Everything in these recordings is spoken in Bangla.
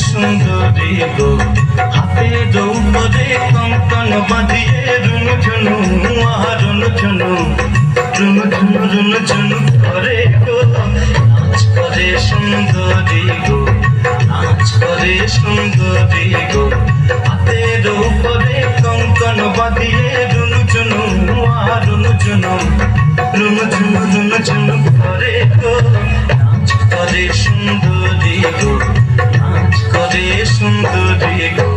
সুন্দরী গো, হাতে দৌড়ে কঙ্কন বাঁধিয়ে রুনঝুনু রুনঝুনু রুনঝুনু রুনঝুনু করে গো, নাচ করে সুন্দরী গো, নাচ করে সুন্দরী গো, হাতে দৌড়ে কঙ্কন বাঁধিয়ে রুনঝুনু রুনঝুনু রুনঝুনু রুনঝুনু করে গো, নাচ করে সুন্দরী গো, নাচ করে সুন্দরী গো।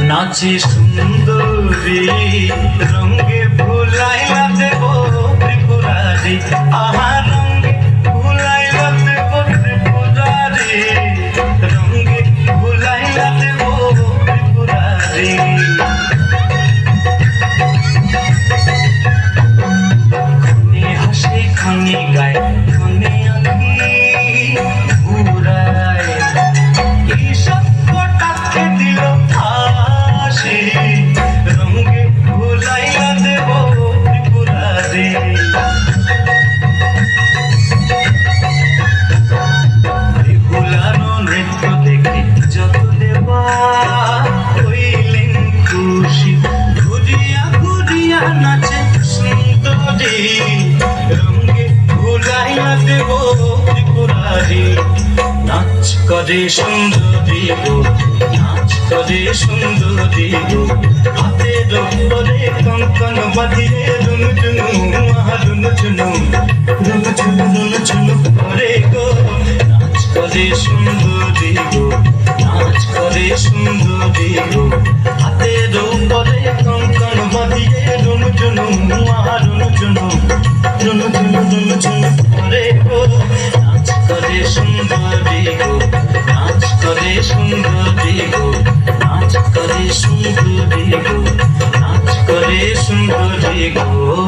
নাচি সুন্দরী রঙে ভুলাইলা দেব ত্রিপুরারি, আহা রঙে ভুলাইলা দেব ত্রিপুরারি, রঙে ভুলাইলা দেব ত্রিপুরারি। খনে হাসি খনে গায় খনে আঁকি ঘুরায়, কি সত্যটাকে দিল রঙে ভুলাইলা দেব ত্রিপুরারি। ভুলানো নৃত্য দেখে যত দেবা হইলেন খুশি, ঘুরিয়া ঘুরিয়া নাচে সুন্দরী, রঙে ভুলাইলা দেব ত্রিপুরারি। নাচ করে সুন্দরী গো, নাচ করে সুন্দরী গো, হাতে দৌড়ে কঙ্কন বাঁধিয়ে রুনঝুনু রুনঝুনু রুনঝুনু রুনঝুনু করে গো, নাচ করে সুন্দরী গো, নাচ করে সুন্দরী গো, হাতে দৌড়ে কঙ্কন বাঁধিয়ে রুনঝুনু রুনঝুনু রুনঝুনু রুনঝুনু করে গো, নাচ করে সুন্দরী গো, নাচ করে সুন্দরী গো, নাচ করে সুন্দরী গো, নাচ করে সুন্দরী গো।